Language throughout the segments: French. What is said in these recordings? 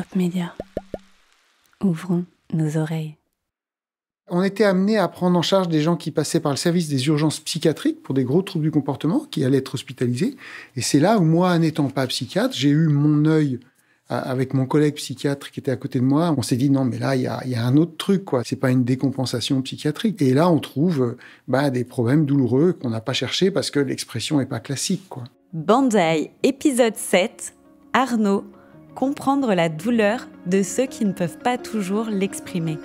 Hop Média. Ouvrons nos oreilles. On était amené à prendre en charge des gens qui passaient par le service des urgences psychiatriques pour des gros troubles du comportement, qui allaient être hospitalisés. Et c'est là où moi, n'étant pas psychiatre, j'ai eu mon œil avec mon collègue psychiatre qui était à côté de moi. On s'est dit, non, mais là, il y a un autre truc, quoi. C'est pas une décompensation psychiatrique. Et là, on trouve des problèmes douloureux qu'on n'a pas cherchés parce que l'expression n'est pas classique, quoi. Banzai, épisode 7. Arnaud, comprendre la douleur de ceux qui ne peuvent pas toujours l'exprimer.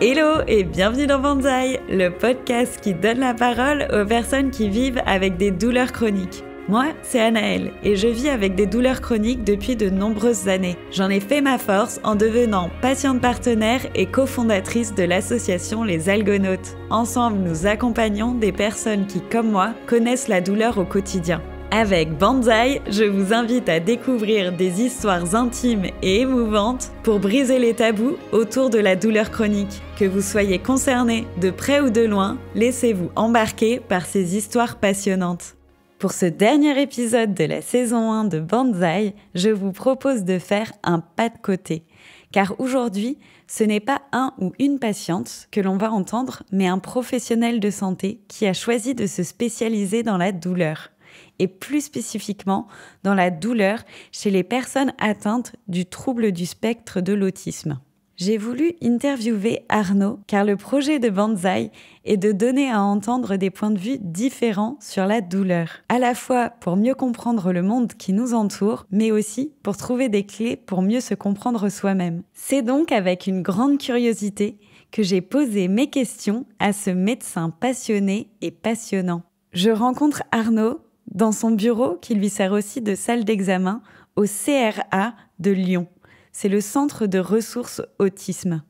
Hello et bienvenue dans Banzai, le podcast qui donne la parole aux personnes qui vivent avec des douleurs chroniques. Moi, c'est Anaëlle et je vis avec des douleurs chroniques depuis de nombreuses années. J'en ai fait ma force en devenant patiente partenaire et cofondatrice de l'association Les Algonautes. Ensemble, nous accompagnons des personnes qui, comme moi, connaissent la douleur au quotidien. Avec Banzai, je vous invite à découvrir des histoires intimes et émouvantes pour briser les tabous autour de la douleur chronique. Que vous soyez concerné de près ou de loin, laissez-vous embarquer par ces histoires passionnantes. Pour ce dernier épisode de la saison 1 de Banzai, je vous propose de faire un pas de côté. Car aujourd'hui, ce n'est pas un ou une patiente que l'on va entendre, mais un professionnel de santé qui a choisi de se spécialiser dans la douleur. Et plus spécifiquement dans la douleur chez les personnes atteintes du trouble du spectre de l'autisme. J'ai voulu interviewer Arnaud car le projet de Banzai est de donner à entendre des points de vue différents sur la douleur, à la fois pour mieux comprendre le monde qui nous entoure, mais aussi pour trouver des clés pour mieux se comprendre soi-même. C'est donc avec une grande curiosité que j'ai posé mes questions à ce médecin passionné et passionnant. Je rencontre Arnaud dans son bureau qui lui sert aussi de salle d'examen au CRA de Lyon. C'est le centre de ressources autisme.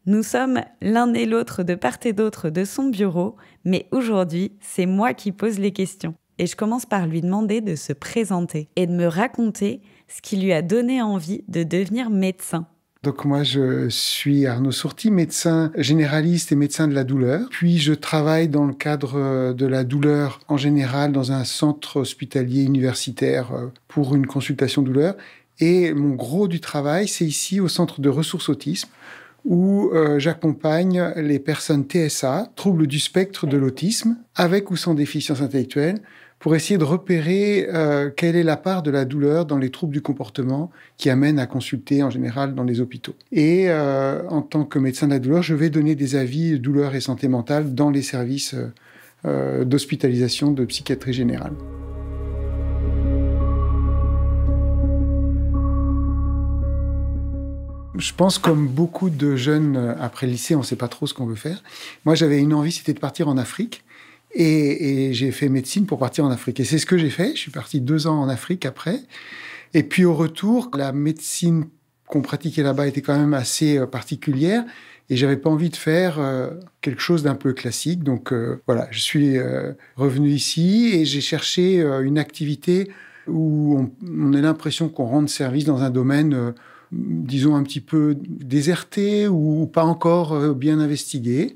Nous sommes l'un et l'autre de part et d'autre de son bureau, mais aujourd'hui, c'est moi qui pose les questions. Et je commence par lui demander de se présenter et de me raconter ce qui lui a donné envie de devenir médecin. Donc moi, je suis Arnaud Sourty, médecin généraliste et médecin de la douleur. Puis je travaille dans le cadre de la douleur en général dans un centre hospitalier universitaire pour une consultation douleur. Et mon gros du travail, c'est ici au centre de ressources autisme où j'accompagne les personnes TSA, troubles du spectre de l'autisme, avec ou sans déficience intellectuelle, pour essayer de repérer quelle est la part de la douleur dans les troubles du comportement qui amènent à consulter en général dans les hôpitaux. Et en tant que médecin de la douleur, je vais donner des avis douleur et santé mentale dans les services d'hospitalisation de psychiatrie générale. Je pense comme beaucoup de jeunes après le lycée, on ne sait pas trop ce qu'on veut faire. Moi, j'avais une envie, c'était de partir en Afrique. Et j'ai fait médecine pour partir en Afrique. Et c'est ce que j'ai fait. Je suis parti 2 ans en Afrique après. Et puis au retour, la médecine qu'on pratiquait là-bas était quand même assez particulière. Et j'avais pas envie de faire quelque chose d'un peu classique. Donc voilà, je suis revenu ici et j'ai cherché une activité où on a l'impression qu'on rende service dans un domaine, disons, un petit peu déserté ou pas encore bien investigué.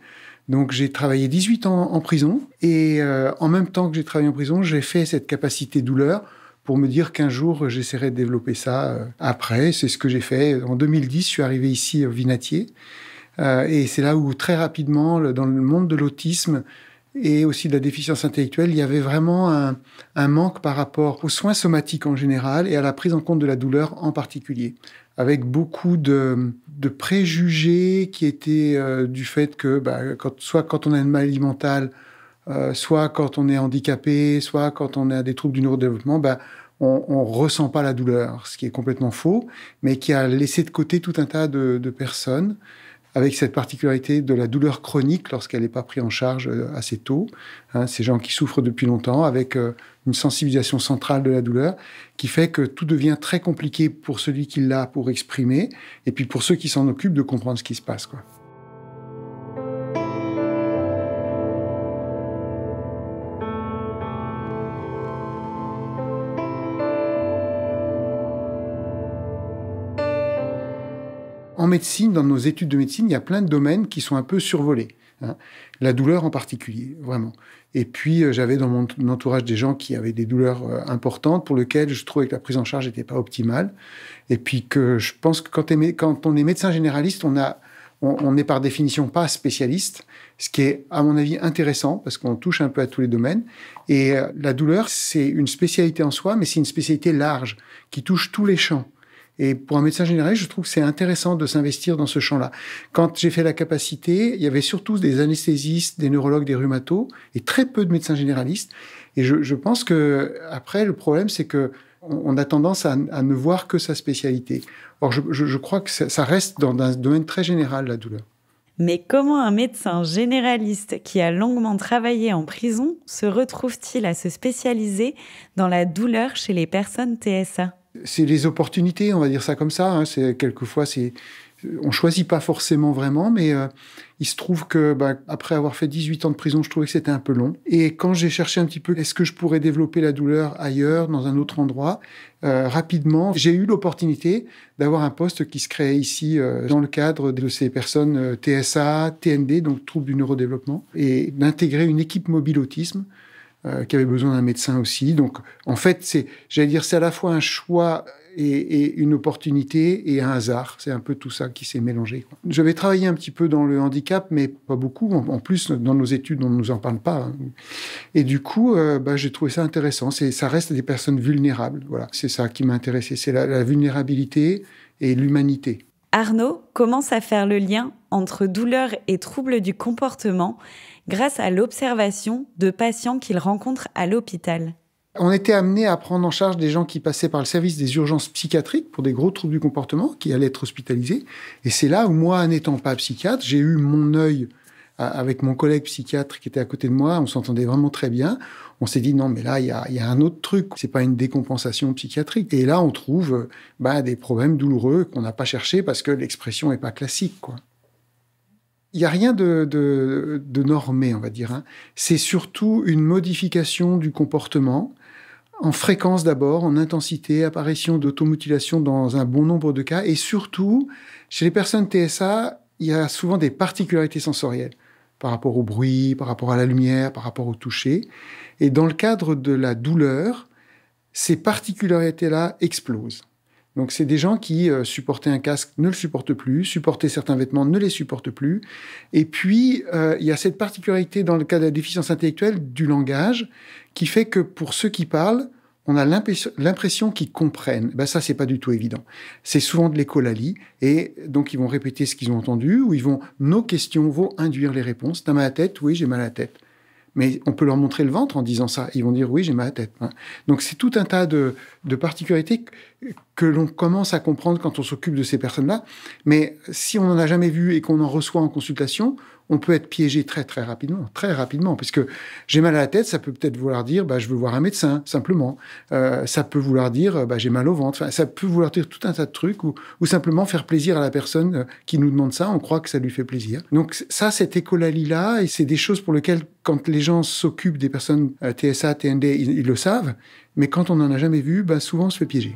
Donc, j'ai travaillé 18 ans en prison et en même temps que j'ai travaillé en prison, j'ai fait cette capacité douleur pour me dire qu'un jour, j'essaierai de développer ça après. C'est ce que j'ai fait. En 2010, je suis arrivé ici au Vinatier et c'est là où très rapidement, dans le monde de l'autisme et aussi de la déficience intellectuelle, il y avait vraiment un manque par rapport aux soins somatiques en général et à la prise en compte de la douleur en particulier, avec beaucoup de préjugés qui étaient du fait que soit quand on a une maladie mentale, soit quand on est handicapé, soit quand on a des troubles du neurodéveloppement, on ressent pas la douleur, ce qui est complètement faux, mais qui a laissé de côté tout un tas de personnes avec cette particularité de la douleur chronique lorsqu'elle n'est pas prise en charge assez tôt. Ces gens qui souffrent depuis longtemps, avec une sensibilisation centrale de la douleur, qui fait que tout devient très compliqué pour celui qui l'a pour exprimer, et puis pour ceux qui s'en occupent de comprendre ce qui se passe, quoi. En médecine, dans nos études de médecine, il y a plein de domaines qui sont un peu survolés. La douleur en particulier, vraiment. Et puis, j'avais dans mon entourage des gens qui avaient des douleurs importantes pour lesquelles je trouvais que la prise en charge n'était pas optimale. Et puis que je pense que quand on est médecin généraliste, on n'est par définition pas spécialiste, ce qui est, à mon avis, intéressant parce qu'on touche un peu à tous les domaines. Et la douleur, c'est une spécialité en soi, mais c'est une spécialité large qui touche tous les champs. Et pour un médecin généraliste, je trouve que c'est intéressant de s'investir dans ce champ-là. Quand j'ai fait la capacité, il y avait surtout des anesthésistes, des neurologues, des rhumatos, et très peu de médecins généralistes. Et je pense que après, le problème, c'est que on a tendance à ne voir que sa spécialité. Or, je crois que ça reste dans un domaine très général, la douleur. Mais comment un médecin généraliste qui a longuement travaillé en prison se retrouve-t-il à se spécialiser dans la douleur chez les personnes TSA ? C'est les opportunités, on va dire ça comme ça. Quelquefois, on choisit pas forcément vraiment, mais il se trouve que après avoir fait 18 ans de prison, je trouvais que c'était un peu long. Et quand j'ai cherché un petit peu, est-ce que je pourrais développer la douleur ailleurs, dans un autre endroit, rapidement, j'ai eu l'opportunité d'avoir un poste qui se créait ici dans le cadre de ces personnes TSA, TND, donc troubles du neurodéveloppement, et d'intégrer une équipe mobile autisme qui avait besoin d'un médecin aussi. Donc, en fait, c'est à la fois un choix et une opportunité et un hasard. C'est un peu tout ça qui s'est mélangé, quoi. J'avais travaillé un petit peu dans le handicap, mais pas beaucoup. En plus, dans nos études, on ne nous en parle pas. Et du coup, j'ai trouvé ça intéressant. Ça reste des personnes vulnérables. Voilà, c'est ça qui m'a intéressé. C'est la vulnérabilité et l'humanité. Arnaud commence à faire le lien entre douleur et troubles du comportement grâce à l'observation de patients qu'il rencontre à l'hôpital. On était amené à prendre en charge des gens qui passaient par le service des urgences psychiatriques pour des gros troubles du comportement, qui allaient être hospitalisés. Et c'est là où moi, n'étant pas psychiatre, j'ai eu mon œil avec mon collègue psychiatre qui était à côté de moi. On s'entendait vraiment très bien. On s'est dit, non, mais là, il y a un autre truc. C'est pas une décompensation psychiatrique. Et là, on trouve des problèmes douloureux qu'on n'a pas cherchés parce que l'expression n'est pas classique, quoi. Il n'y a rien de normé, on va dire. C'est surtout une modification du comportement, en fréquence d'abord, en intensité, apparition d'automutilation dans un bon nombre de cas. Et surtout, chez les personnes TSA, il y a souvent des particularités sensorielles par rapport au bruit, par rapport à la lumière, par rapport au toucher. Et dans le cadre de la douleur, ces particularités-là explosent. Donc, c'est des gens qui supportaient un casque, ne le supportent plus, supportaient certains vêtements, ne les supportent plus. Et puis, il y a cette particularité dans le cas de la déficience intellectuelle du langage qui fait que pour ceux qui parlent, on a l'impression qu'ils comprennent. Ça, c'est pas du tout évident. C'est souvent de l'écholalie. Et donc, ils vont répéter ce qu'ils ont entendu ou nos questions vont induire les réponses. T'as mal à la tête? Oui, j'ai mal à la tête. Mais on peut leur montrer le ventre en disant ça. Ils vont dire, oui, j'ai mal à la tête. Donc, c'est tout un tas de particularités que l'on commence à comprendre quand on s'occupe de ces personnes-là. Mais si on n'en a jamais vu et qu'on en reçoit en consultation, on peut être piégé très, très rapidement. Puisque j'ai mal à la tête, ça peut peut-être vouloir dire, je veux voir un médecin, simplement. Ça peut vouloir dire, j'ai mal au ventre. Enfin, ça peut vouloir dire tout un tas de trucs ou simplement faire plaisir à la personne qui nous demande ça. On croit que ça lui fait plaisir. Donc ça, cette écholalie-là, et c'est des choses pour lesquelles, quand les gens s'occupent des personnes TSA, TND, ils le savent. Mais quand on n'en a jamais vu, souvent on se fait piéger.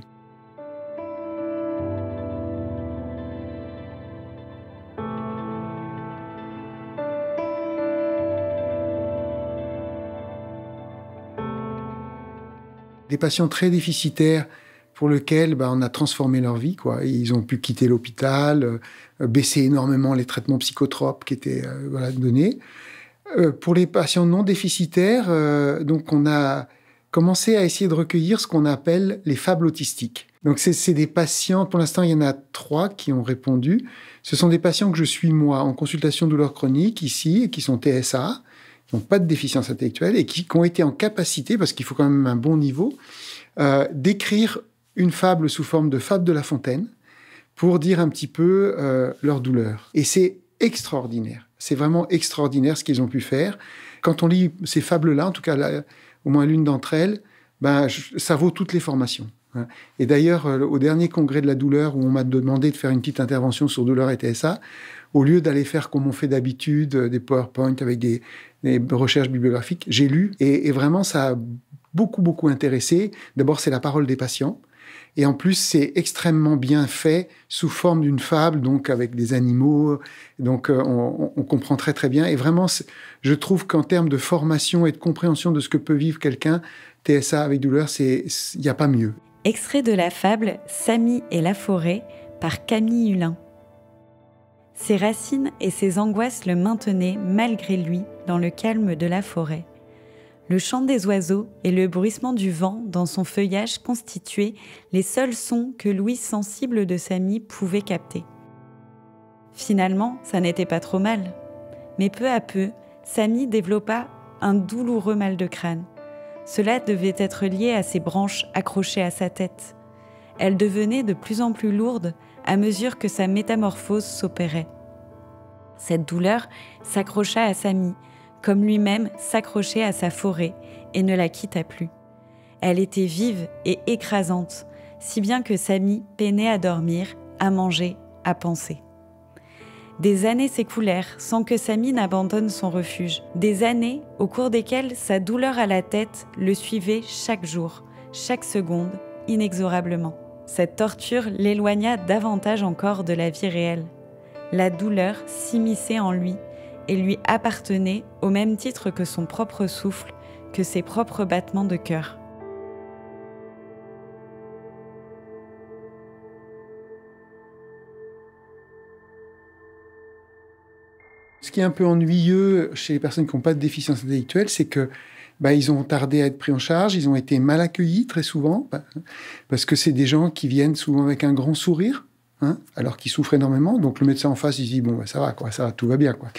Des patients très déficitaires pour lesquels on a transformé leur vie, quoi. Ils ont pu quitter l'hôpital, baisser énormément les traitements psychotropes qui étaient donnés. Pour les patients non déficitaires, donc on a commencé à essayer de recueillir ce qu'on appelle les fables autistiques. Donc c'est des patients, pour l'instant il y en a 3 qui ont répondu. Ce sont des patients que je suis moi en consultation douleur chronique ici, et qui sont TSA, qui n'ont pas de déficience intellectuelle et qui ont été en capacité, parce qu'il faut quand même un bon niveau, d'écrire une fable sous forme de fable de La Fontaine pour dire un petit peu leur douleur. Et c'est extraordinaire. C'est vraiment extraordinaire ce qu'ils ont pu faire. Quand on lit ces fables-là, en tout cas au moins l'une d'entre elles, ça vaut toutes les formations. Et d'ailleurs, au dernier congrès de la douleur, où on m'a demandé de faire une petite intervention sur douleur et TSA, au lieu d'aller faire comme on fait d'habitude, des PowerPoint avec des recherches bibliographiques, j'ai lu et vraiment ça a beaucoup intéressé. D'abord, c'est la parole des patients. Et en plus, c'est extrêmement bien fait sous forme d'une fable, donc avec des animaux. Donc, on comprend très, très bien. Et vraiment, je trouve qu'en termes de formation et de compréhension de ce que peut vivre quelqu'un, TSA avec douleur, il n'y a pas mieux. Extrait de la fable Samy et la forêt par Camille Hulin. Ses racines et ses angoisses le maintenaient, malgré lui, dans le calme de la forêt. Le chant des oiseaux et le bruissement du vent dans son feuillage constituaient les seuls sons que l'ouïe sensible de Samy pouvait capter. Finalement, ça n'était pas trop mal. Mais peu à peu, Samy développa un douloureux mal de crâne. Cela devait être lié à ses branches accrochées à sa tête. Elles devenaient de plus en plus lourdes à mesure que sa métamorphose s'opérait. Cette douleur s'accrocha à Samy, comme lui-même s'accrochait à sa forêt et ne la quitta plus. Elle était vive et écrasante, si bien que Samy peinait à dormir, à manger, à penser. Des années s'écoulèrent sans que Samy n'abandonne son refuge. Des années au cours desquelles sa douleur à la tête le suivait chaque jour, chaque seconde, inexorablement. Cette torture l'éloigna davantage encore de la vie réelle. La douleur s'immisçait en lui et lui appartenait au même titre que son propre souffle, que ses propres battements de cœur. Ce qui est un peu ennuyeux chez les personnes qui n'ont pas de déficience intellectuelle, c'est que ils ont tardé à être pris en charge, ils ont été mal accueillis très souvent, parce que c'est des gens qui viennent souvent avec un grand sourire, alors qu'ils souffrent énormément. Donc le médecin en face, il se dit ça va, ça va, tout va bien, quoi.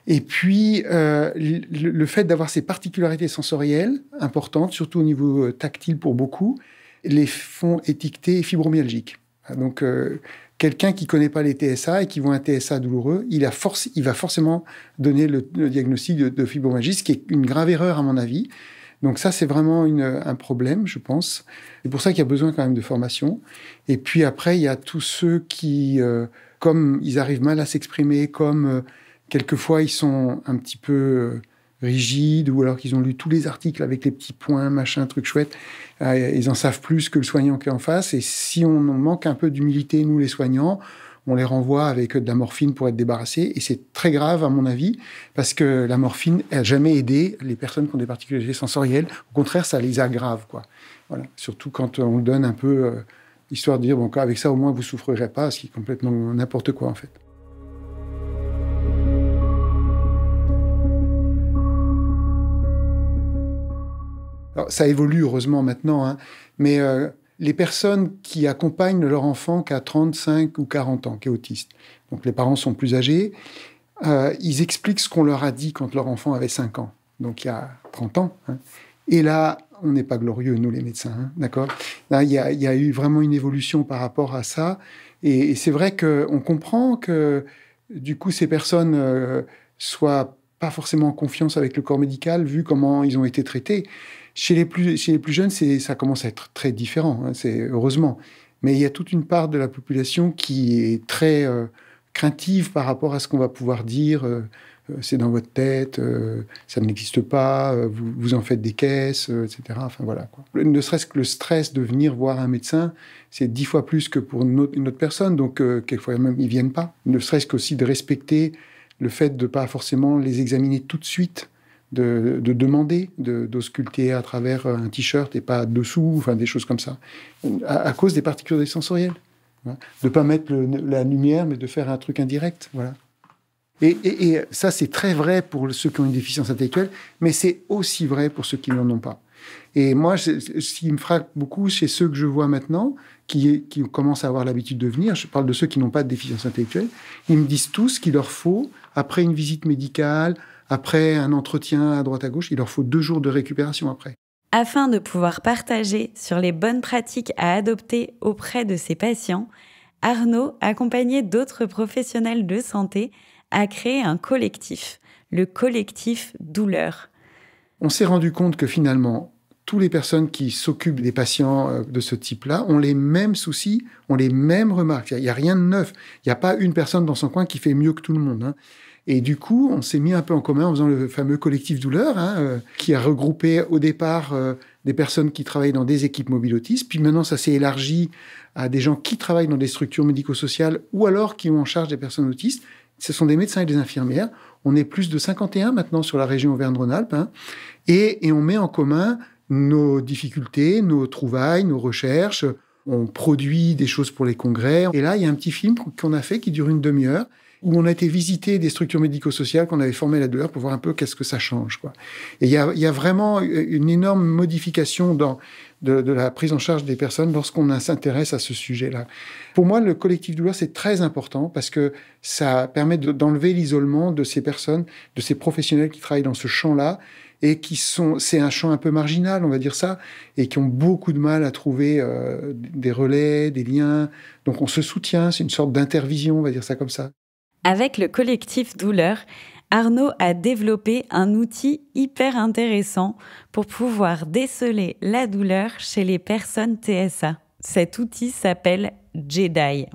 Et puis le fait d'avoir ces particularités sensorielles importantes, surtout au niveau tactile pour beaucoup, les font étiqueter fibromyalgiques. Donc quelqu'un qui connaît pas les TSA et qui voit un TSA douloureux, il va forcément donner le diagnostic de fibromyalgie, ce qui est une grave erreur à mon avis. Donc ça, c'est vraiment un problème, je pense. C'est pour ça qu'il y a besoin quand même de formation. Et puis après, il y a tous ceux qui, comme ils arrivent mal à s'exprimer, comme quelquefois ils sont un petit peu rigides, ou alors qu'ils ont lu tous les articles avec les petits points, machin, truc chouette, ils en savent plus que le soignant qui est en face. Et si on manque un peu d'humilité, nous les soignants, on les renvoie avec de la morphine pour être débarrassés. Et c'est très grave, à mon avis, parce que la morphine n'a jamais aidé les personnes qui ont des particularités sensorielles. Au contraire, ça les aggrave, quoi. Voilà. Surtout quand on le donne un peu, histoire de dire, avec ça, au moins, vous ne souffrirez pas, ce qui est complètement n'importe quoi, en fait. Alors, ça évolue, heureusement, maintenant, mais les personnes qui accompagnent leur enfant qui a 35 ou 40 ans, qui est autiste, donc les parents sont plus âgés, ils expliquent ce qu'on leur a dit quand leur enfant avait 5 ans, donc il y a 30 ans. Et là, on n'est pas glorieux, nous les médecins, d'accord ? Là, il y a eu vraiment une évolution par rapport à ça, et c'est vrai qu'on comprend que, du coup, ces personnes soient pas forcément en confiance avec le corps médical, vu comment ils ont été traités. Chez les plus jeunes, ça commence à être très différent, c'est heureusement. Mais il y a toute une part de la population qui est très craintive par rapport à ce qu'on va pouvoir dire. C'est dans votre tête, ça n'existe pas, vous en faites des caisses, etc. Enfin voilà, quoi. Ne serait-ce que le stress de venir voir un médecin, c'est 10 fois plus que pour une autre personne. Donc quelquefois même ils viennent pas. Ne serait-ce qu'aussi de respecter le fait de pas forcément les examiner tout de suite. De demander d'ausculter à travers un t-shirt et pas dessous, enfin des choses comme ça, à cause des particularités sensorielles. Voilà. De ne pas mettre la lumière, mais de faire un truc indirect. Voilà. Et ça, c'est très vrai pour ceux qui ont une déficience intellectuelle, mais c'est aussi vrai pour ceux qui n'en ont pas. Et moi, ce qui me frappe beaucoup chez ceux que je vois maintenant, qui commencent à avoir l'habitude de venir, je parle de ceux qui n'ont pas de déficience intellectuelle, ils me disent tous qu'il leur faut, après une visite médicale, après un entretien à droite à gauche, il leur faut 2 jours de récupération après. Afin de pouvoir partager sur les bonnes pratiques à adopter auprès de ses patients, Arnaud, accompagné d'autres professionnels de santé, a créé un collectif, le collectif Douleur. On s'est rendu compte que finalement, toutes les personnes qui s'occupent des patients de ce type-là ont les mêmes soucis, ont les mêmes remarques. Il n'y a rien de neuf. Il n'y a pas une personne dans son coin qui fait mieux que tout le monde. Et du coup, on s'est mis un peu en commun en faisant le fameux collectif douleur, qui a regroupé au départ des personnes qui travaillent dans des équipes mobiles autistes. Puis maintenant, ça s'est élargi à des gens qui travaillent dans des structures médico-sociales ou alors qui ont en charge des personnes autistes. Ce sont des médecins et des infirmières. On est plus de 51 maintenant sur la région Auvergne-Rhône-Alpes. Et on met en commun nos difficultés, nos trouvailles, nos recherches. On produit des choses pour les congrès. Et là, il y a un petit film qu'on a fait qui dure une demi-heure, où on a été visiter des structures médico-sociales qu'on avait formées à la douleur pour voir un peu qu'est-ce que ça change, quoi. Et il y a vraiment une énorme modification de la prise en charge des personnes lorsqu'on s'intéresse à ce sujet-là. Pour moi, le collectif douleur, c'est très important parce que ça permet d'enlever l'isolement de ces personnes, de ces professionnels qui travaillent dans ce champ-là et c'est un champ un peu marginal, on va dire ça, et qui ont beaucoup de mal à trouver des relais, des liens. Donc on se soutient, c'est une sorte d'intervision, on va dire ça comme ça. Avec le collectif Douleur, Arnaud a développé un outil hyper intéressant pour pouvoir déceler la douleur chez les personnes TSA. Cet outil s'appelle JEDI.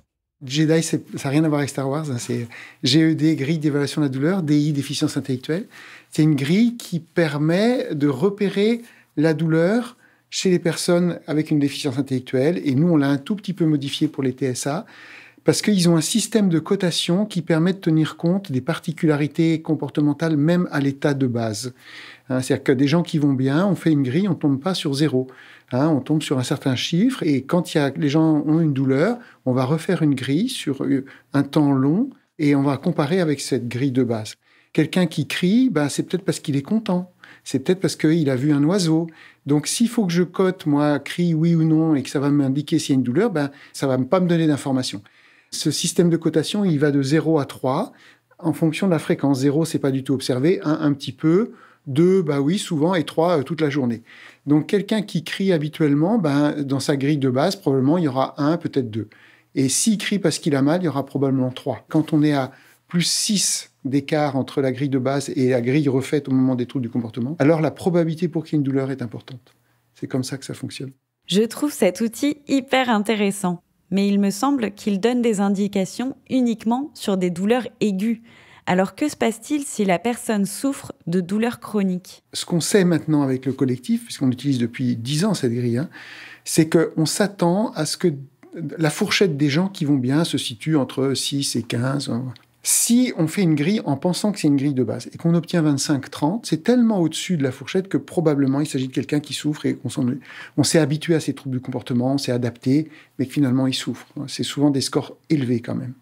JEDI, ça n'a rien à voir avec Star Wars. C'est GED, grille d'évaluation de la douleur, DI, déficience intellectuelle. C'est une grille qui permet de repérer la douleur chez les personnes avec une déficience intellectuelle. Et nous, on l'a un tout petit peu modifié pour les TSA. Parce qu'ils ont un système de cotation qui permet de tenir compte des particularités comportementales, même à l'état de base. C'est-à-dire que des gens qui vont bien, on fait une grille, on ne tombe pas sur 0. On tombe sur un certain chiffre. Et quand les gens ont une douleur, on va refaire une grille sur un temps long et on va comparer avec cette grille de base. Quelqu'un qui crie, c'est peut-être parce qu'il est content. C'est peut-être parce qu'il a vu un oiseau. Donc, s'il faut que je cote, moi, crie oui ou non, et que ça va m'indiquer s'il y a une douleur, ça ne va pas me donner d'informations. Ce système de cotation, il va de 0 à 3 en fonction de la fréquence. 0, c'est pas du tout observé. 1, un petit peu. 2, oui, souvent. Et 3, toute la journée. Donc, quelqu'un qui crie habituellement, dans sa grille de base, probablement, il y aura 1, peut-être 2. Et s'il crie parce qu'il a mal, il y aura probablement 3. Quand on est à plus 6 d'écart entre la grille de base et la grille refaite au moment des troubles du comportement, alors la probabilité pour qu'il y ait une douleur est importante. C'est comme ça que ça fonctionne. Je trouve cet outil hyper intéressant. Mais il me semble qu'il donne des indications uniquement sur des douleurs aiguës. Alors que se passe-t-il si la personne souffre de douleurs chroniques ? Ce qu'on sait maintenant avec le collectif, puisqu'on utilise depuis 10 ans cette grille, c'est qu'on s'attend à ce que la fourchette des gens qui vont bien se situe entre 6 et 15. Si on fait une grille en pensant que c'est une grille de base et qu'on obtient 25-30, c'est tellement au-dessus de la fourchette que probablement il s'agit de quelqu'un qui souffre et on s'est habitué à ces troubles du comportement, on s'est adapté, mais que finalement il souffre. C'est souvent des scores élevés quand même.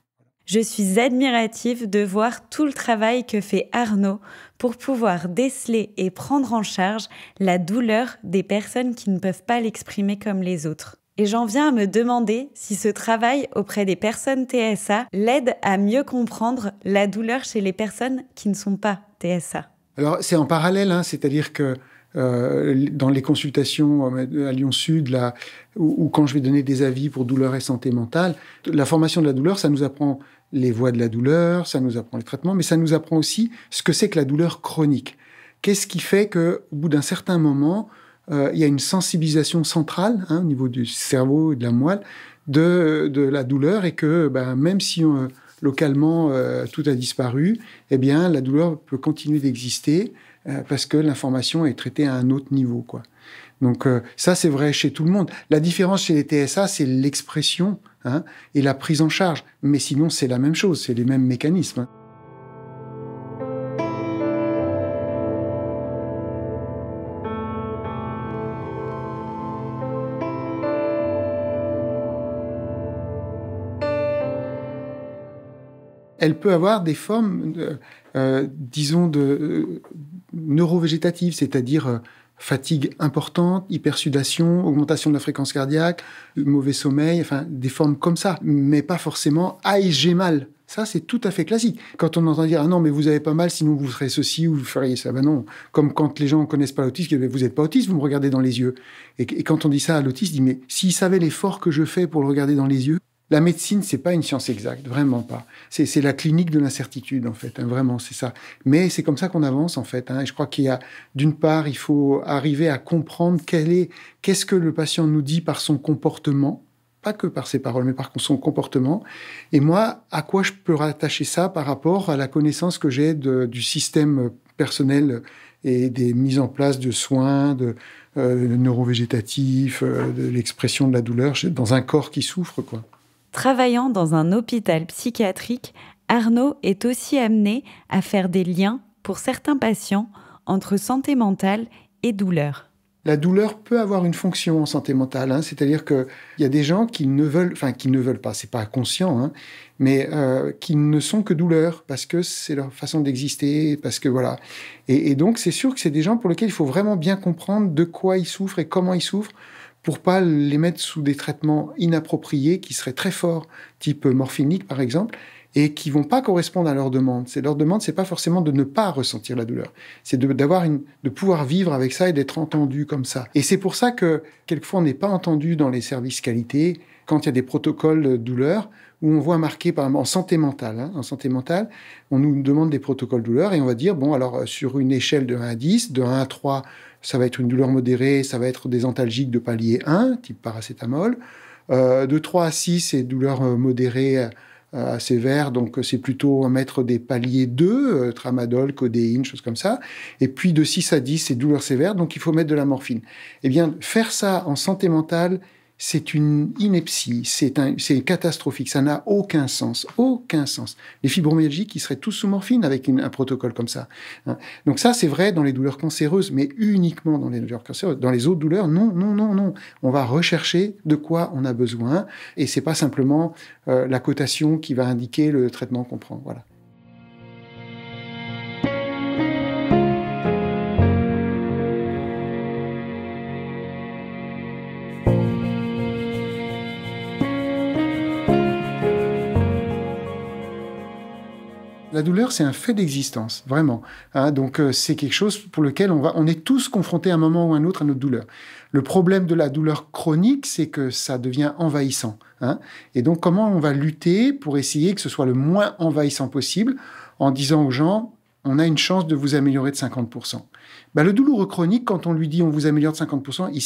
Je suis admirative de voir tout le travail que fait Arnaud pour pouvoir déceler et prendre en charge la douleur des personnes qui ne peuvent pas l'exprimer comme les autres. Et j'en viens à me demander si ce travail auprès des personnes TSA l'aide à mieux comprendre la douleur chez les personnes qui ne sont pas TSA. Alors, c'est en parallèle, c'est-à-dire que dans les consultations à Lyon Sud, ou quand je vais donner des avis pour douleur et santé mentale, la formation de la douleur, ça nous apprend les voies de la douleur, ça nous apprend les traitements, mais ça nous apprend aussi ce que c'est que la douleur chronique. Qu'est-ce qui fait qu'au bout d'un certain moment, il y a une sensibilisation centrale au niveau du cerveau et de la moelle de la douleur et que même si localement tout a disparu, eh bien la douleur peut continuer d'exister parce que l'information est traitée à un autre niveau, quoi. Donc ça c'est vrai chez tout le monde. La différence chez les TSA, c'est l'expression et la prise en charge, mais sinon c'est la même chose, c'est les mêmes mécanismes. Elle peut avoir des formes, disons, neurovégétatives, c'est-à-dire fatigue importante, hypersudation, augmentation de la fréquence cardiaque, mauvais sommeil, enfin, des formes comme ça, mais pas forcément « Ah, j'ai mal ». Ça, c'est tout à fait classique. Quand on entend dire « Ah non, mais vous avez pas mal, sinon vous ferez ceci ou vous feriez ça ». Ben non, comme quand les gens ne connaissent pas l'autisme, ils disent « Vous n'êtes pas autiste, vous me regardez dans les yeux ». Et quand on dit ça à l'autiste, il dit « Mais s'il savait l'effort que je fais pour le regarder dans les yeux ». La médecine, c'est pas une science exacte, vraiment pas. C'est la clinique de l'incertitude, en fait, vraiment, c'est ça. Mais c'est comme ça qu'on avance, en fait. Et je crois qu'il y a, d'une part, il faut arriver à comprendre qu'est-ce que le patient nous dit par son comportement, pas que par ses paroles, mais par son comportement. Et moi, à quoi je peux rattacher ça par rapport à la connaissance que j'ai du système personnel et des mises en place de soins, de neurovégétatifs, de l'expression de la douleur dans un corps qui souffre, quoi. Travaillant dans un hôpital psychiatrique, Arnaud est aussi amené à faire des liens, pour certains patients, entre santé mentale et douleur. La douleur peut avoir une fonction en santé mentale, hein, c'est-à-dire qu'il y a des gens qui ne veulent pas, c'est pas conscient, hein, mais qui ne sont que douleurs, parce que c'est leur façon d'exister, parce que voilà. Et donc, c'est sûr que c'est des gens pour lesquels il faut vraiment bien comprendre de quoi ils souffrent et comment ils souffrent, pour pas les mettre sous des traitements inappropriés qui seraient très forts, type morphinique par exemple, et qui vont pas correspondre à leur demande. Leur demande, c'est pas forcément de ne pas ressentir la douleur, c'est de pouvoir vivre avec ça et d'être entendu comme ça. Et c'est pour ça que quelquefois on n'est pas entendu dans les services qualité quand il y a des protocoles de douleur où on voit marqué par exemple en santé mentale. Hein, en santé mentale, on nous demande des protocoles douleur et on va dire bon alors sur une échelle de 1 à 10, de 1 à 3, ça va être une douleur modérée, ça va être des antalgiques de palier 1, type paracétamol. De 3 à 6, c'est douleur modérée sévère, donc c'est plutôt mettre des paliers 2, tramadol, codéine, choses comme ça. Et puis de 6 à 10, c'est douleur sévère, donc il faut mettre de la morphine. Eh bien, faire ça en santé mentale, c'est une ineptie, c'est catastrophique, ça n'a aucun sens, aucun sens. Les fibromyalgiques, ils seraient tous sous morphine avec un protocole comme ça. Hein. Donc ça, c'est vrai dans les douleurs cancéreuses, mais uniquement dans les douleurs cancéreuses. Dans les autres douleurs, non. On va rechercher de quoi on a besoin, et c'est pas simplement la cotation qui va indiquer le traitement qu'on prend. Voilà. La douleur, c'est un fait d'existence, vraiment. Hein, donc, c'est quelque chose pour lequel on est tous confrontés à un moment ou à un autre à notre douleur. Le problème de la douleur chronique, c'est que ça devient envahissant. Hein, et donc, comment on va lutter pour essayer que ce soit le moins envahissant possible en disant aux gens, on a une chance de vous améliorer de 50%. Le douloureux chronique, quand on lui dit on vous améliore de 50%, il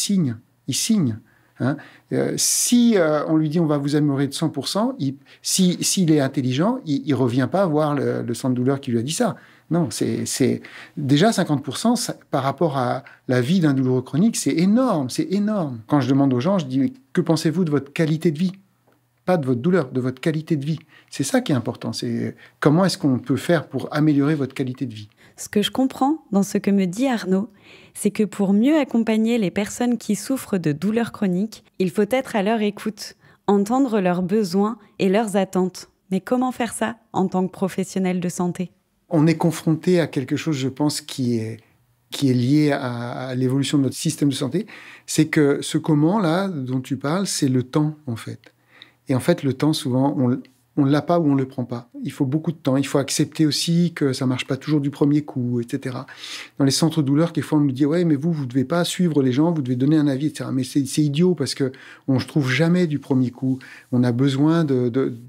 signe. Hein. Si on lui dit on va vous améliorer de 100%, s'il est intelligent, il revient pas voir le centre de douleur qui lui a dit ça. Non, c'est déjà 50% par rapport à la vie d'un douloureux chronique, c'est énorme. Quand je demande aux gens, je dis que pensez-vous de votre qualité de vie ? Pas de votre douleur, de votre qualité de vie. C'est ça qui est important. C'est comment est-ce qu'on peut faire pour améliorer votre qualité de vie ? Ce que je comprends dans ce que me dit Arnaud, c'est que pour mieux accompagner les personnes qui souffrent de douleurs chroniques, il faut être à leur écoute, entendre leurs besoins et leurs attentes. Mais comment faire ça en tant que professionnel de santé ? On est confronté à quelque chose, je pense, qui est lié à l'évolution de notre système de santé. C'est que ce comment-là dont tu parles, c'est le temps, en fait. Et en fait, le temps, souvent, on ne l'a pas ou on ne le prend pas. Il faut beaucoup de temps. Il faut accepter aussi que ça ne marche pas toujours du premier coup, etc. Dans les centres de douleur, quelquefois, on nous dit « Ouais, mais vous ne devez pas suivre les gens, vous devez donner un avis, etc. » Mais c'est idiot parce qu'on ne trouve jamais du premier coup. On a besoin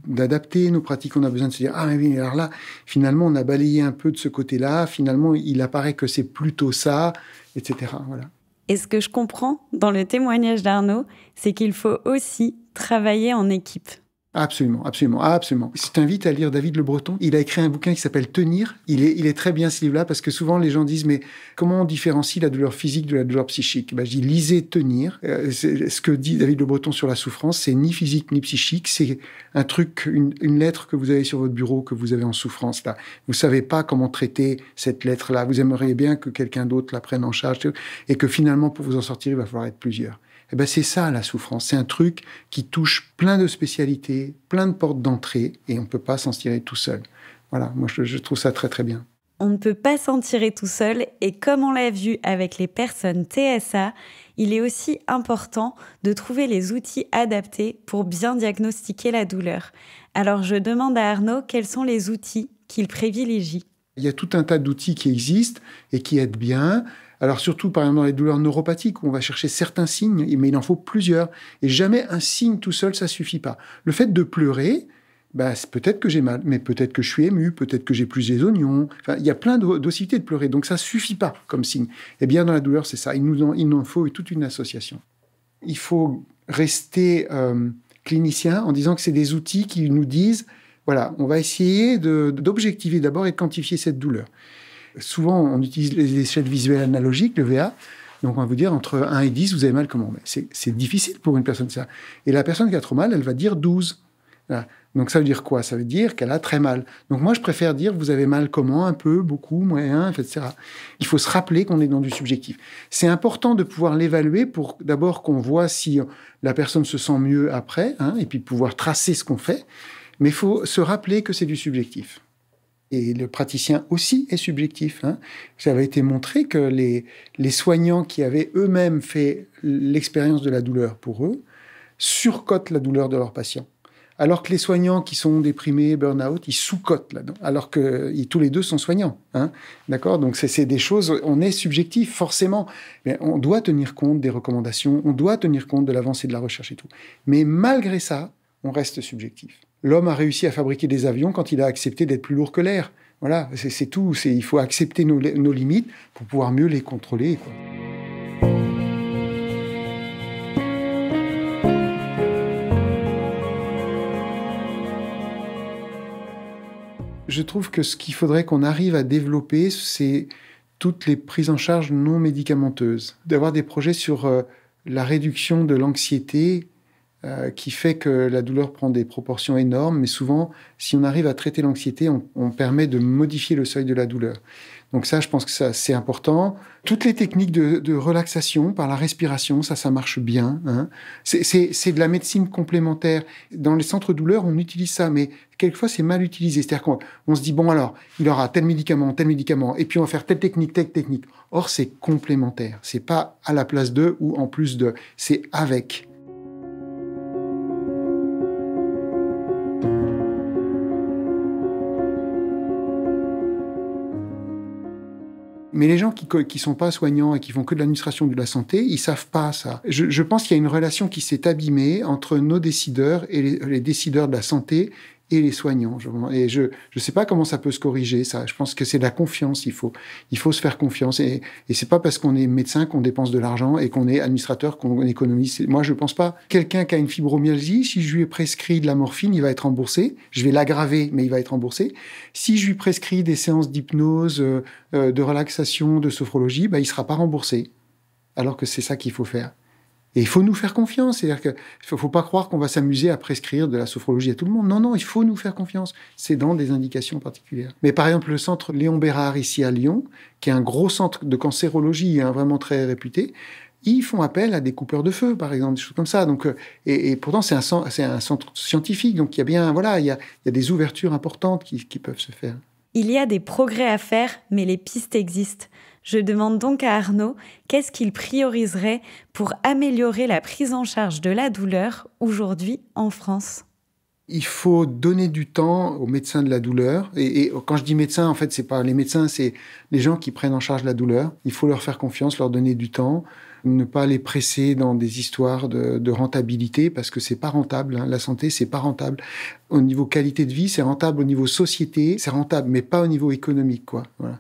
d'adapter nos pratiques. On a besoin de se dire « Ah, mais oui, alors là, finalement, on a balayé un peu de ce côté-là. Finalement, il apparaît que c'est plutôt ça, etc. » Voilà. Et ce que je comprends dans le témoignage d'Arnaud, c'est qu'il faut aussi travailler en équipe. Absolument. Je t'invite à lire David Le Breton. Il a écrit un bouquin qui s'appelle Tenir. Il est très bien ce livre-là parce que souvent les gens disent mais comment on différencie la douleur physique de la douleur psychique ? Je dis lisez Tenir. Ce que dit David Le Breton sur la souffrance, c'est ni physique ni psychique. C'est un truc, une lettre que vous avez sur votre bureau que vous avez en souffrance là. Vous savez pas comment traiter cette lettre-là. Vous aimeriez bien que quelqu'un d'autre la prenne en charge et que finalement pour vous en sortir il va falloir être plusieurs. C'est ça la souffrance. C'est un truc qui touche plein de spécialités, plein de portes d'entrée, et on ne peut pas s'en tirer tout seul. Voilà, moi je trouve ça très très bien. On ne peut pas s'en tirer tout seul, et comme on l'a vu avec les personnes TSA, il est aussi important de trouver les outils adaptés pour bien diagnostiquer la douleur. Alors je demande à Arnaud quels sont les outils qu'il privilégie. Il y a tout un tas d'outils qui existent et qui aident bien. Alors surtout, par exemple, dans les douleurs neuropathiques, où on va chercher certains signes, mais il en faut plusieurs. Et jamais un signe tout seul, ça suffit pas. Le fait de pleurer, c'est peut-être que j'ai mal, mais peut-être que je suis ému, peut-être que j'ai plus les oignons. Enfin, il y a plein d'possibilités de pleurer, donc ça suffit pas comme signe. Et bien dans la douleur, c'est ça. Il nous en faut toute une association. Il faut rester cliniciens en disant que c'est des outils qui nous disent, voilà, on va essayer d'objectiver d'abord et de quantifier cette douleur. Souvent, on utilise les échelles visuelles analogiques, le VA. Donc, on va vous dire, entre 1 et 10, vous avez mal comment? Mais c'est difficile pour une personne, ça. Et la personne qui a trop mal, elle va dire 12. Voilà. Donc, ça veut dire quoi? Ça veut dire qu'elle a très mal. Donc, moi, je préfère dire, vous avez mal comment? Un peu, beaucoup, moyen, etc. Il faut se rappeler qu'on est dans du subjectif. C'est important de pouvoir l'évaluer pour d'abord qu'on voit si la personne se sent mieux après, et puis pouvoir tracer ce qu'on fait. Mais il faut se rappeler que c'est du subjectif. Et le praticien aussi est subjectif. Ça avait été montré que les soignants qui avaient eux-mêmes fait l'expérience de la douleur pour eux surcotent la douleur de leurs patients. Alors que les soignants qui sont déprimés, burn-out, ils sous-cotent là-dedans. Alors que tous les deux sont soignants. D'accord? Donc c'est des choses, on est subjectif forcément. Mais on doit tenir compte des recommandations, on doit tenir compte de l'avancée de la recherche et tout. Mais malgré ça, on reste subjectif. L'homme a réussi à fabriquer des avions quand il a accepté d'être plus lourd que l'air. Voilà, c'est tout. Il faut accepter nos limites pour pouvoir mieux les contrôler, quoi. Je trouve que ce qu'il faudrait qu'on arrive à développer, c'est toutes les prises en charge non médicamenteuses. D'avoir des projets sur la réduction de l'anxiété qui fait que la douleur prend des proportions énormes. Mais souvent, si on arrive à traiter l'anxiété, on permet de modifier le seuil de la douleur. Donc ça, je pense que ça, c'est important. Toutes les techniques de relaxation par la respiration, ça marche bien. C'est de la médecine complémentaire. Dans les centres douleurs, on utilise ça, mais quelquefois, c'est mal utilisé. C'est-à-dire qu'on se dit, bon alors, il aura tel médicament, et puis on va faire telle technique. Or, c'est complémentaire. C'est pas à la place de ou en plus de. C'est avec. Mais les gens qui sont pas soignants et qui font que de l'administration de la santé, ils savent pas ça. Je pense qu'il y a une relation qui s'est abîmée entre nos décideurs et les décideurs de la santé et les soignants. Et je sais pas comment ça peut se corriger, ça. Je pense que c'est de la confiance. Il faut se faire confiance. Et c'est pas parce qu'on est médecin qu'on dépense de l'argent et qu'on est administrateur qu'on économise. Moi, je pense pas. Quelqu'un qui a une fibromyalgie, si je lui ai prescrit de la morphine, il va être remboursé. Je vais l'aggraver, mais il va être remboursé. Si je lui prescris des séances d'hypnose, de relaxation, de sophrologie, il sera pas remboursé. Alors que c'est ça qu'il faut faire. Et il faut nous faire confiance. C'est-à-dire qu'il ne faut pas croire qu'on va s'amuser à prescrire de la sophrologie à tout le monde. Non, il faut nous faire confiance. C'est dans des indications particulières. Mais par exemple, le centre Léon Bérard, ici à Lyon, qui est un gros centre de cancérologie, vraiment très réputé, ils font appel à des coupeurs de feu, par exemple, des choses comme ça. Donc, et pourtant, c'est un centre scientifique. Donc, il y a des ouvertures importantes qui peuvent se faire. Il y a des progrès à faire, mais les pistes existent. Je demande donc à Arnaud qu'est-ce qu'il prioriserait pour améliorer la prise en charge de la douleur aujourd'hui en France. Il faut donner du temps aux médecins de la douleur. Et quand je dis médecins, en fait, c'est pas les médecins, c'est les gens qui prennent en charge la douleur. Il faut leur faire confiance, leur donner du temps. Ne pas les presser dans des histoires de rentabilité, parce que c'est pas rentable. La santé, c'est pas rentable. Au niveau qualité de vie, c'est rentable. Au niveau société, c'est rentable, mais pas au niveau économique, quoi. Voilà.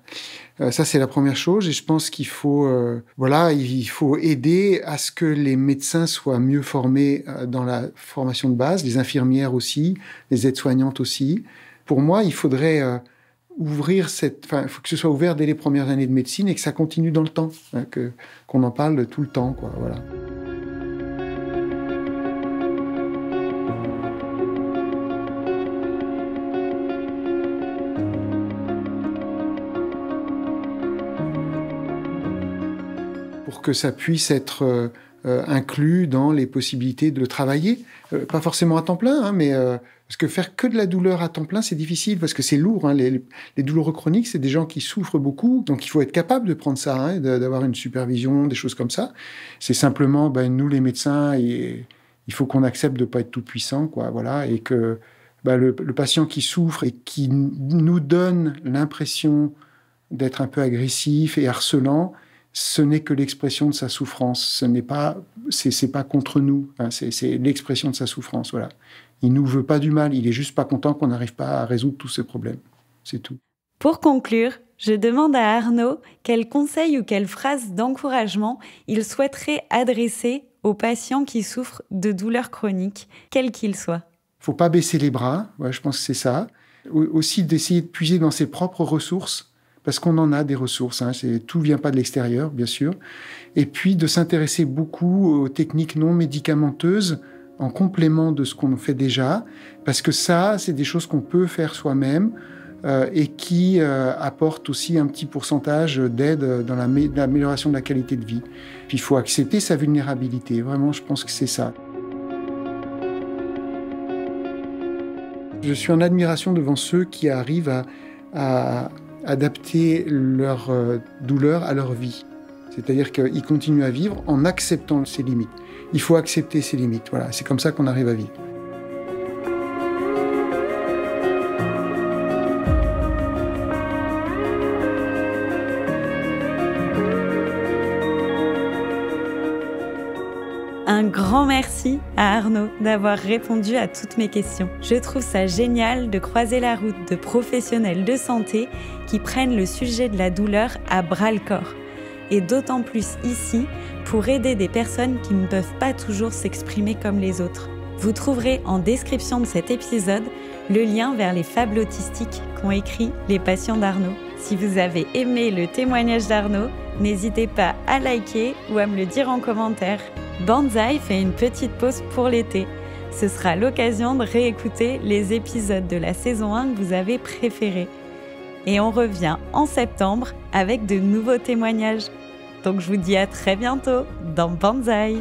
Ça, c'est la première chose. Et je pense qu'il faut, il faut aider à ce que les médecins soient mieux formés dans la formation de base, les infirmières aussi, les aides-soignantes aussi. Pour moi, il faudrait ouvrir il faut que ce soit ouvert dès les premières années de médecine et que ça continue dans le temps, qu'on en parle tout le temps, quoi. Voilà. Pour que ça puisse être inclus dans les possibilités de travailler, pas forcément à temps plein, mais parce que faire que de la douleur à temps plein, c'est difficile, parce que c'est lourd. Les douleurs chroniques, c'est des gens qui souffrent beaucoup, donc il faut être capable de prendre ça, d'avoir une supervision, des choses comme ça. C'est simplement, nous les médecins, il faut qu'on accepte de pas être tout puissant, quoi, voilà, et que le patient qui souffre et qui nous donne l'impression d'être un peu agressif et harcelant, ce n'est que l'expression de sa souffrance. C'est pas contre nous. C'est l'expression de sa souffrance. Voilà. Il nous veut pas du mal. Il est juste pas content qu'on n'arrive pas à résoudre tous ces problèmes. C'est tout. Pour conclure, je demande à Arnaud quels conseils ou quelles phrases d'encouragement il souhaiterait adresser aux patients qui souffrent de douleurs chroniques, quels qu'ils soient? Faut pas baisser les bras, ouais, je pense que c'est ça. Aussi d'essayer de puiser dans ses propres ressources, parce qu'on en a des ressources, hein, tout vient pas de l'extérieur, bien sûr. Et puis de s'intéresser beaucoup aux techniques non médicamenteuses en complément de ce qu'on fait déjà, parce que ça, c'est des choses qu'on peut faire soi-même et qui apportent aussi un petit pourcentage d'aide dans l'amélioration de la qualité de vie. Puis il faut accepter sa vulnérabilité, vraiment, je pense que c'est ça. Je suis en admiration devant ceux qui arrivent à adapter leur douleur à leur vie. C'est-à-dire qu'ils continuent à vivre en acceptant ses limites. Il faut accepter ses limites. Voilà, c'est comme ça qu'on arrive à vivre. Un grand merci à Arnaud d'avoir répondu à toutes mes questions. Je trouve ça génial de croiser la route de professionnels de santé qui prennent le sujet de la douleur à bras-le-corps. Et d'autant plus ici, pour aider des personnes qui ne peuvent pas toujours s'exprimer comme les autres. Vous trouverez en description de cet épisode le lien vers les fables autistiques qu'ont écrit les patients d'Arnaud. Si vous avez aimé le témoignage d'Arnaud, n'hésitez pas à liker ou à me le dire en commentaire. Banzai fait une petite pause pour l'été. Ce sera l'occasion de réécouter les épisodes de la saison 1 que vous avez préférés. Et on revient en septembre avec de nouveaux témoignages. Donc je vous dis à très bientôt dans Banzai.